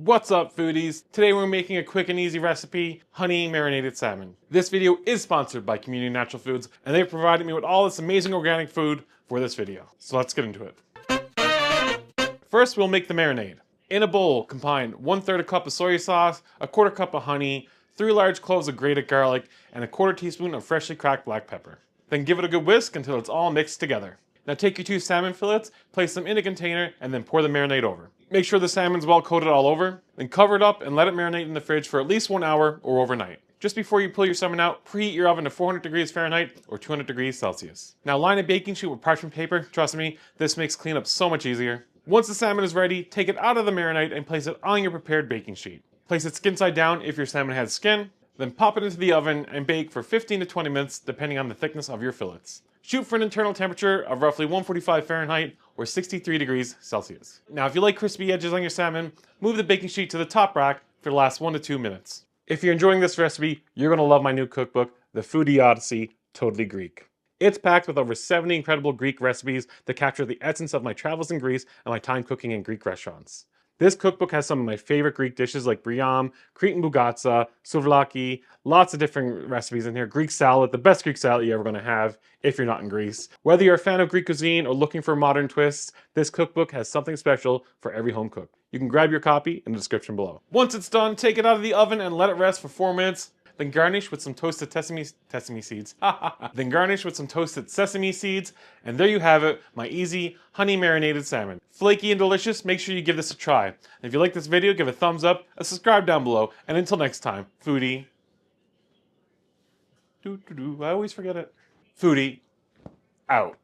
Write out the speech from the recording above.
What's up, foodies? Today we're making a quick and easy recipe, honey marinated salmon. This video is sponsored by Community Natural Foods, and they've provided me with all this amazing organic food for this video. So let's get into it. First, we'll make the marinade. In a bowl, combine 1/3 cup of soy sauce, 1/4 cup of honey, 3 large cloves of grated garlic, and 1/4 teaspoon of freshly cracked black pepper. Then give it a good whisk until it's all mixed together. Now take your 2 salmon fillets, place them in a container, and then pour the marinade over. Make sure the salmon's well coated all over, then cover it up and let it marinate in the fridge for at least 1 hour or overnight. Just before you pull your salmon out, preheat your oven to 400 degrees Fahrenheit or 200 degrees Celsius. Now line a baking sheet with parchment paper. Trust me, this makes cleanup so much easier. Once the salmon is ready, take it out of the marinade and place it on your prepared baking sheet. Place it skin side down if your salmon has skin, then pop it into the oven and bake for 15 to 20 minutes depending on the thickness of your fillets. Shoot for an internal temperature of roughly 145 Fahrenheit or 63 degrees Celsius. Now if you like crispy edges on your salmon, move the baking sheet to the top rack for the last 1 to 2 minutes. If you're enjoying this recipe, you're going to love my new cookbook, The FOOD-DEE Odyssey, Totally Greek. It's packed with over 70 incredible Greek recipes that capture the essence of my travels in Greece and my time cooking in Greek restaurants. This cookbook has some of my favorite Greek dishes like briam, Cretan bougatsa, souvlaki, lots of different recipes in here. Greek salad, the best Greek salad you're ever going to have if you're not in Greece. Whether you're a fan of Greek cuisine or looking for modern twists, this cookbook has something special for every home cook. You can grab your copy in the description below. Once it's done, take it out of the oven and let it rest for 4 minutes. Then garnish with some toasted sesame seeds. Then garnish with some toasted sesame seeds. And there you have it, my easy honey marinated salmon. Flaky and delicious, make sure you give this a try. And if you like this video, give a thumbs up, a subscribe down below. And until next time, foodie. I always forget it. Foodie, out.